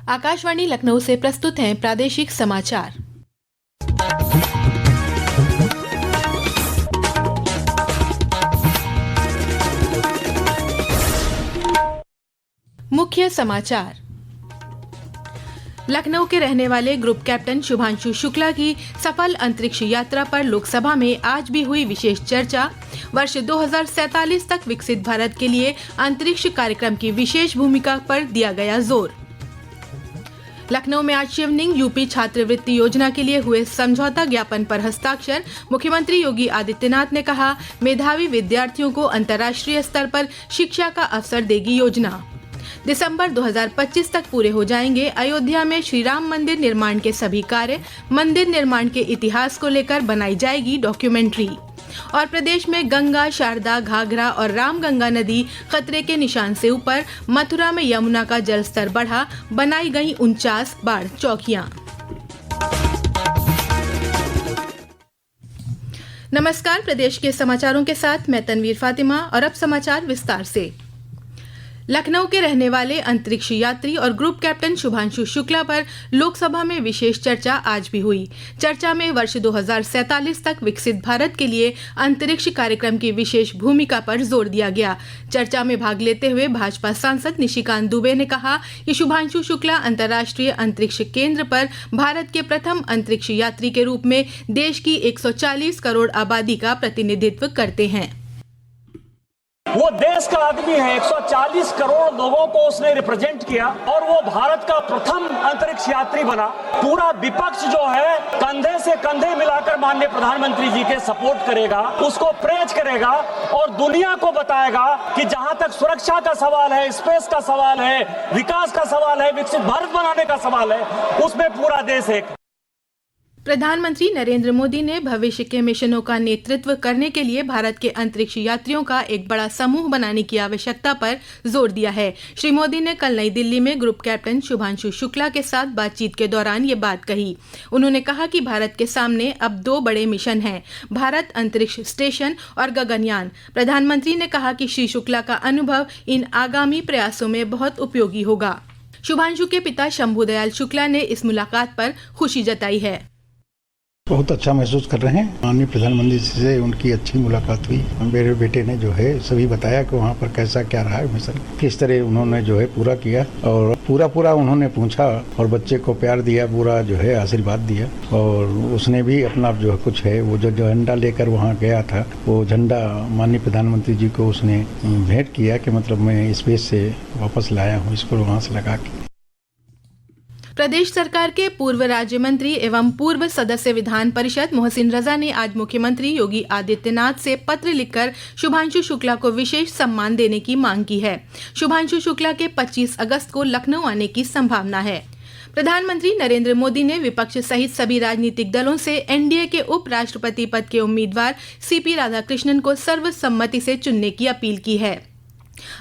आकाशवाणी लखनऊ से प्रस्तुत हैं प्रादेशिक समाचार। मुख्य समाचार। लखनऊ के रहने वाले ग्रुप कैप्टन शुभांशु शुक्ला की सफल अंतरिक्ष यात्रा पर लोकसभा में आज भी हुई विशेष चर्चा। वर्ष 2047 तक विकसित भारत के लिए अंतरिक्ष कार्यक्रम की विशेष भूमिका पर दिया गया जोर। लखनऊ में आज शिवनिंग यूपी छात्रवृत्ति योजना के लिए हुए समझौता ज्ञापन पर हस्ताक्षर। मुख्यमंत्री योगी आदित्यनाथ ने कहा, मेधावी विद्यार्थियों को अंतर्राष्ट्रीय स्तर पर शिक्षा का अवसर देगी योजना। दिसंबर 2025 तक पूरे हो जाएंगे अयोध्या में श्री राम मंदिर निर्माण के सभी कार्य। मंदिर निर्माण के इतिहास को लेकर बनाई जाएगी डॉक्यूमेंट्री। और प्रदेश में गंगा, शारदा, घाघरा और रामगंगा नदी खतरे के निशान से ऊपर। मथुरा में यमुना का जलस्तर बढ़ा, बनाई गई 49 बाढ़ चौकियां। नमस्कार, प्रदेश के समाचारों के साथ मैं तनवीर फातिमा और अब समाचार विस्तार से। लखनऊ के रहने वाले अंतरिक्ष यात्री और ग्रुप कैप्टन शुभांशु शुक्ला पर लोकसभा में विशेष चर्चा आज भी हुई। चर्चा में वर्ष 2047 तक विकसित भारत के लिए अंतरिक्ष कार्यक्रम की विशेष भूमिका पर जोर दिया गया। चर्चा में भाग लेते हुए भाजपा सांसद निशिकांत दुबे ने कहा कि शुभांशु शुक्ला अंतर्राष्ट्रीय अंतरिक्ष केंद्र पर भारत के प्रथम अंतरिक्ष यात्री के रूप में देश की 140 करोड़ आबादी का प्रतिनिधित्व करते हैं। वो देश का आदमी है, 140 करोड़ लोगों को उसने रिप्रेजेंट किया और वो भारत का प्रथम अंतरिक्ष यात्री बना। पूरा विपक्ष जो है कंधे से कंधे मिलाकर माननीय प्रधानमंत्री जी के सपोर्ट करेगा, उसको प्रेज करेगा और दुनिया को बताएगा कि जहां तक सुरक्षा का सवाल है, स्पेस का सवाल है, विकास का सवाल है, विकसित भारत बनाने का सवाल है, उसमें पूरा देश एक। प्रधानमंत्री नरेंद्र मोदी ने भविष्य के मिशनों का नेतृत्व करने के लिए भारत के अंतरिक्ष यात्रियों का एक बड़ा समूह बनाने की आवश्यकता पर जोर दिया है। श्री मोदी ने कल नई दिल्ली में ग्रुप कैप्टन शुभांशु शुक्ला के साथ बातचीत के दौरान ये बात कही। उन्होंने कहा कि भारत के सामने अब 2 बड़े मिशन हैं, भारत अंतरिक्ष स्टेशन और गगनयान। प्रधानमंत्री ने कहा कि श्री शुक्ला का अनुभव इन आगामी प्रयासों में बहुत उपयोगी होगा। शुभांशु के पिता शंभुदयाल शुक्ला ने इस मुलाकात पर खुशी जताई है। बहुत अच्छा महसूस कर रहे हैं। माननीय प्रधानमंत्री से उनकी अच्छी मुलाकात हुई। मेरे बेटे ने जो है सभी बताया कि वहाँ पर कैसा क्या रहा है मिशन, किस तरह उन्होंने जो है पूरा किया और पूरा उन्होंने पूछा और बच्चे को प्यार दिया, पूरा जो है आशीर्वाद दिया। और उसने भी अपना जो कुछ है वो जो झंडा लेकर वहाँ गया था, वो झंडा माननीय प्रधानमंत्री जी को उसने भेंट किया कि मतलब मैं स्पेस से वापस लाया हूँ, इसको वहाँ से लगा के। प्रदेश सरकार के पूर्व राज्य मंत्री एवं पूर्व सदस्य विधान परिषद मोहसिन रजा ने आज मुख्यमंत्री योगी आदित्यनाथ से पत्र लिखकर शुभांशु शुक्ला को विशेष सम्मान देने की मांग की है। शुभांशु शुक्ला के 25 अगस्त को लखनऊ आने की संभावना है। प्रधानमंत्री नरेंद्र मोदी ने विपक्ष सहित सभी राजनीतिक दलों से एनडीए के उपराष्ट्रपति पद के उम्मीदवार सीपी राधाकृष्णन को सर्वसम्मति से चुनने की अपील की है।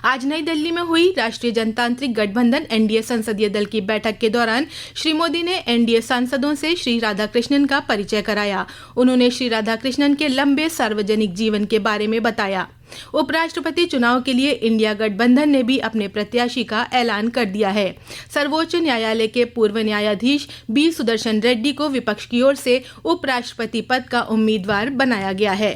आज नई दिल्ली में हुई राष्ट्रीय जनतांत्रिक गठबंधन एनडीए संसदीय दल की बैठक के दौरान श्री मोदी ने एनडीए सांसदों से श्री राधाकृष्णन का परिचय कराया। उन्होंने श्री राधाकृष्णन के लंबे सार्वजनिक जीवन के बारे में बताया। उपराष्ट्रपति चुनाव के लिए इंडिया गठबंधन ने भी अपने प्रत्याशी का ऐलान कर दिया है। सर्वोच्च न्यायालय के पूर्व न्यायाधीश बी सुदर्शन रेड्डी को विपक्ष की ओर से उपराष्ट्रपति पद का उम्मीदवार बनाया गया है।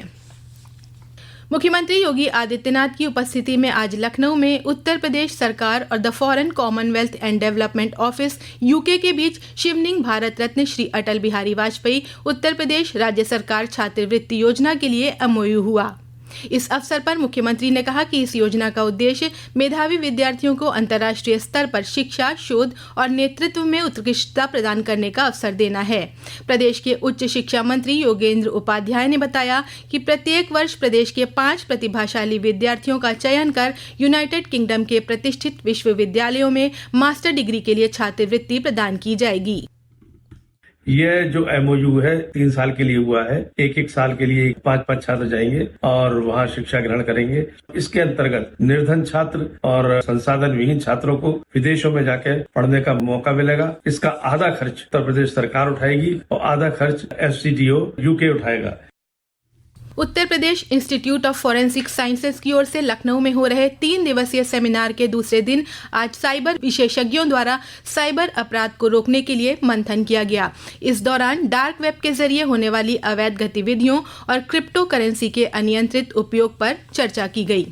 मुख्यमंत्री योगी आदित्यनाथ की उपस्थिति में आज लखनऊ में उत्तर प्रदेश सरकार और the foreign Commonwealth and development office UK के बीच शिवनिंग भारत रत्न श्री अटल बिहारी वाजपेयी उत्तर प्रदेश राज्य सरकार छात्रवृत्ति योजना के लिए एमओयू हुआ। इस अवसर पर मुख्यमंत्री ने कहा कि इस योजना का उद्देश्य मेधावी विद्यार्थियों को अंतर्राष्ट्रीय स्तर पर शिक्षा, शोध और नेतृत्व में उत्कृष्टता प्रदान करने का अवसर देना है। प्रदेश के उच्च शिक्षा मंत्री योगेंद्र उपाध्याय ने बताया कि प्रत्येक वर्ष प्रदेश के 5 प्रतिभाशाली विद्यार्थियों का चयन कर यूनाइटेड किंगडम के प्रतिष्ठित विश्वविद्यालयों में मास्टर डिग्री के लिए छात्रवृत्ति प्रदान की जाएगी। यह जो एमओयू है 3 साल के लिए हुआ है। एक साल के लिए 5 छात्र जाएंगे और वहाँ शिक्षा ग्रहण करेंगे। इसके अंतर्गत निर्धन छात्र और संसाधन विहीन छात्रों को विदेशों में जाकर पढ़ने का मौका मिलेगा। इसका आधा खर्च उत्तर प्रदेश सरकार उठाएगी और आधा खर्च FCTO यूके उठाएगा। Uttar Pradesh institute of forensic sciences की ओर से लखनऊ में हो रहे 3 दिवसीय सेमिनार के दूसरे दिन आज साइबर विशेषज्ञों द्वारा साइबर अपराध को रोकने के लिए मंथन किया गया। इस दौरान डार्क वेब के जरिए होने वाली अवैध गतिविधियों और क्रिप्टो करेंसी के अनियंत्रित उपयोग पर चर्चा की गई।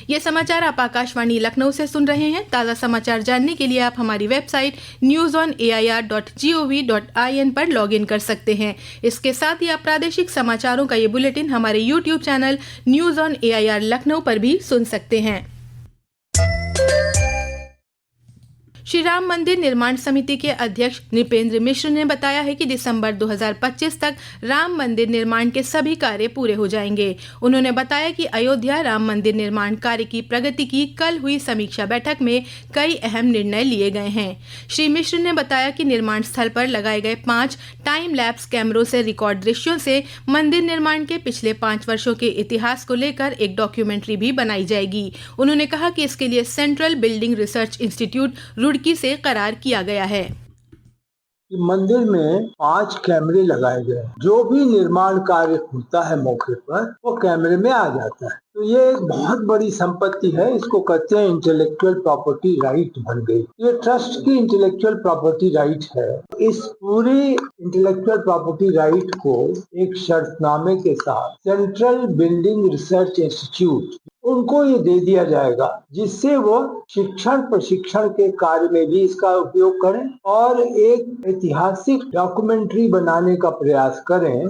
ये समाचार आप आकाशवाणी लखनऊ से सुन रहे हैं। ताज़ा समाचार जानने के लिए आप हमारी वेबसाइट newsonair.gov.in पर लॉगिन कर सकते हैं। इसके साथ ही आप प्रादेशिक समाचारों का ये बुलेटिन हमारे YouTube channel news on AIR Lucknow पर भी सुन सकते हैं। श्री राम मंदिर निर्माण समिति के अध्यक्ष नृपेंद्र मिश्र ने बताया है कि दिसंबर 2025 तक राम मंदिर निर्माण के सभी कार्य पूरे हो जाएंगे। उन्होंने बताया कि अयोध्या राम मंदिर निर्माण कार्य की प्रगति की कल हुई समीक्षा बैठक में कई अहम निर्णय लिए गए हैं। श्री मिश्र ने बताया कि निर्माण स्थल पर लगाए गए 5 टाइम लैप्स कैमरों से रिकॉर्ड दृश्यों से मंदिर निर्माण के पिछले 5 वर्षों के इतिहास को लेकर एक डॉक्यूमेंट्री भी बनाई जाएगी। उन्होंने कहा कि इसके लिए central building research institute Roorkee से करार किया गया है। मंदिर में 5 कैमरे लगाए गए। जो भी निर्माण कार्य होता है मौके पर वो कैमरे में आ जाता है। तो ये एक बहुत बड़ी संपत्ति है। इसको कहते हैं इंटेलेक्चुअल प्रॉपर्टी राइट बन गई। ये ट्रस्ट की इंटेलेक्चुअल प्रॉपर्टी राइट है। इस पूरी इंटेलेक्चुअल प्रॉपर्टी राइट को एक शर्तनामे के साथ सेंट्रल बिल्डिंग रिसर्च इंस्टीट्यूट उनको ये दे दिया जाएगा, जिससे वो शिक्षण प्रशिक्षण के कार्य में भी इसका उपयोग करें और एक ऐतिहासिक डॉक्यूमेंट्री बनाने का प्रयास करें।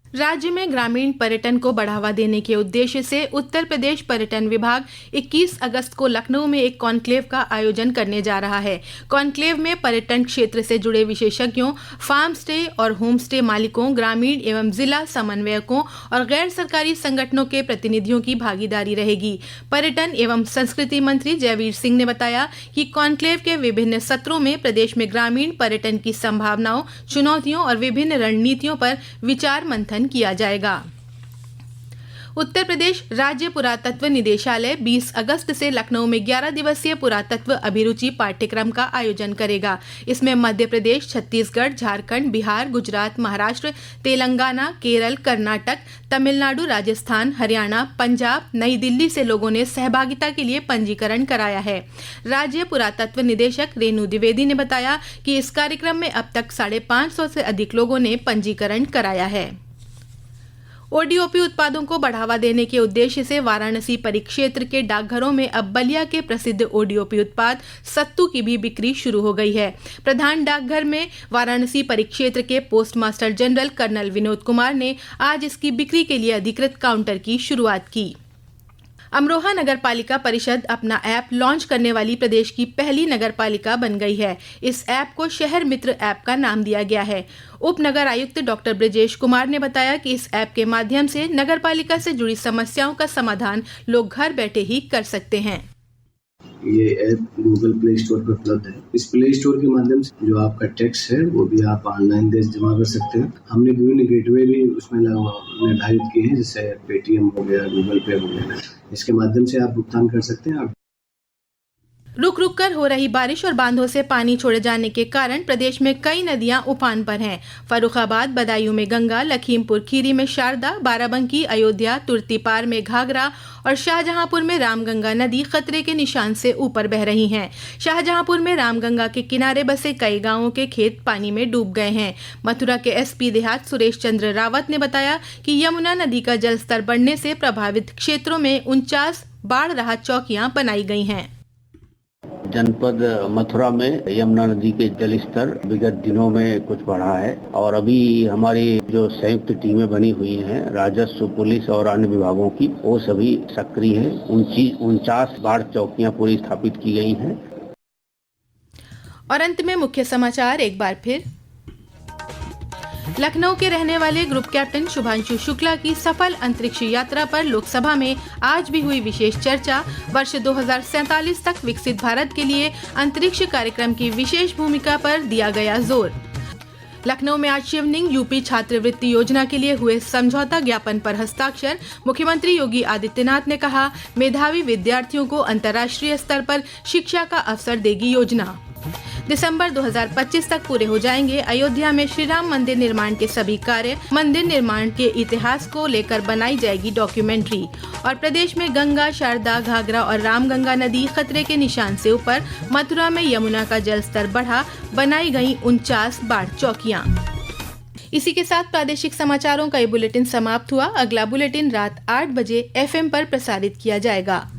राज्य में ग्रामीण पर्यटन को बढ़ावा देने के उद्देश्य से उत्तर प्रदेश पर्यटन विभाग 21 अगस्त को लखनऊ में एक कॉन्क्लेव का आयोजन करने जा रहा है। कॉन्क्लेव में पर्यटन क्षेत्र से जुड़े विशेषज्ञों, फार्म स्टे और होम स्टे मालिकों, ग्रामीण एवं जिला समन्वयकों और गैर सरकारी संगठनों के प्रतिनिधियों की भागीदारी रहेगी। पर्यटन एवं संस्कृति मंत्री जयवीर सिंह ने बताया कि कॉन्क्लेव के विभिन्न सत्रों में प्रदेश में ग्रामीण पर्यटन की संभावनाओं, चुनौतियों और विभिन्न रणनीतियों पर विचार मंथन किया जाएगा। उत्तर प्रदेश राज्य पुरातत्व निदेशालय 20 अगस्त से लखनऊ में 11 दिवसीय पुरातत्व अभिरुचि पाठ्यक्रम का आयोजन करेगा। इसमें मध्य प्रदेश, छत्तीसगढ़, झारखंड, बिहार, गुजरात, महाराष्ट्र, तेलंगाना, केरल, कर्नाटक, तमिलनाडु, राजस्थान, हरियाणा, पंजाब, नई दिल्ली से लोगों ने सहभागिता के लिए पंजीकरण कराया है। राज्य पुरातत्व निदेशक रेणु द्विवेदी ने बताया कि इस कार्यक्रम में अब तक 550 से अधिक लोगों ने पंजीकरण कराया है। ओडीओपी उत्पादों को बढ़ावा देने के उद्देश्य से वाराणसी परिक्षेत्र के डाकघरों में अब बलिया के प्रसिद्ध ओडीओपी उत्पाद सत्तू की भी बिक्री शुरू हो गई है। प्रधान डाकघर में वाराणसी परिक्षेत्र के post master general colonel Vinod Kumar ने आज इसकी बिक्री के लिए अधिकृत काउंटर की शुरुआत की। अमरोहा नगर पालिका परिषद अपना ऐप लॉन्च करने वाली प्रदेश की पहली नगर पालिका बन गई है। इस ऐप को शहर मित्र ऐप का नाम दिया गया है। उप नगर आयुक्त डॉक्टर ब्रजेश कुमार ने बताया कि इस ऐप के माध्यम से नगर पालिका से जुड़ी समस्याओं का समाधान लोग घर बैठे ही कर सकते हैं। ये ऐप गूगल प्ले स्टोर पर उपलब्ध है। इस प्ले स्टोर के माध्यम से जो आपका टैक्स है वो भी आप ऑनलाइन जमा कर सकते हैं। हमने विभिन्न गेटवे भी उसमें निर्धारित किए हैं, जैसे पेटीएम हो गया, गूगल पे हो गया। इसके माध्यम से आप भुगतान कर सकते हैं। रुक रुक कर हो रही बारिश और बांधों से पानी छोड़े जाने के कारण प्रदेश में कई नदियां उफान पर हैं। फर्रुखाबाद, बदायूं में गंगा, लखीमपुर खीरी में शारदा, बाराबंकी, अयोध्या, तुर्तीपार में घाघरा और शाहजहांपुर में रामगंगा नदी खतरे के निशान से ऊपर बह रही हैं। शाहजहांपुर में रामगंगा के किनारे बसे कई गांवों के खेत पानी में डूब गए हैं। मथुरा के एसपी देहात सुरेश चंद्र रावत ने बताया कि यमुना नदी का जलस्तर बढ़ने से प्रभावित क्षेत्रों में 49 बाढ़ राहत चौकियां बनाई गई हैं। जनपद मथुरा में यमुना नदी के जलस्तर विगत दिनों में कुछ बढ़ा है और अभी हमारी जो संयुक्त टीमें बनी हुई हैं राजस्व, पुलिस और अन्य विभागों की, वो सभी सक्रिय हैं। 49 बाढ़ चौकियां पूरी स्थापित की गई हैं। और अंत में मुख्य समाचार एक बार फिर। लखनऊ के रहने वाले ग्रुप कैप्टन शुभांशु शुक्ला की सफल अंतरिक्ष यात्रा पर लोकसभा में आज भी हुई विशेष चर्चा। वर्ष 2047 तक विकसित भारत के लिए अंतरिक्ष कार्यक्रम की विशेष भूमिका पर दिया गया जोर। लखनऊ में आज शिवनिंग यूपी छात्रवृत्ति योजना के लिए हुए समझौता ज्ञापन पर हस्ताक्षर। मुख्यमंत्री योगी आदित्यनाथ ने कहा, मेधावी विद्यार्थियों को अंतर्राष्ट्रीय स्तर पर शिक्षा का अवसर देगी योजना। दिसंबर 2025 तक पूरे हो जाएंगे अयोध्या में श्री राम मंदिर निर्माण के सभी कार्य। मंदिर निर्माण के इतिहास को लेकर बनाई जाएगी डॉक्यूमेंट्री। और प्रदेश में गंगा, शारदा, घाघरा और रामगंगा नदी खतरे के निशान से ऊपर। मथुरा में यमुना का जलस्तर बढ़ा, बनाई गई 49 बाढ़ चौकियां। इसी के साथ प्रादेशिक समाचारों का ये बुलेटिन समाप्त हुआ। अगला बुलेटिन रात 8 बजे FM पर प्रसारित किया जाएगा।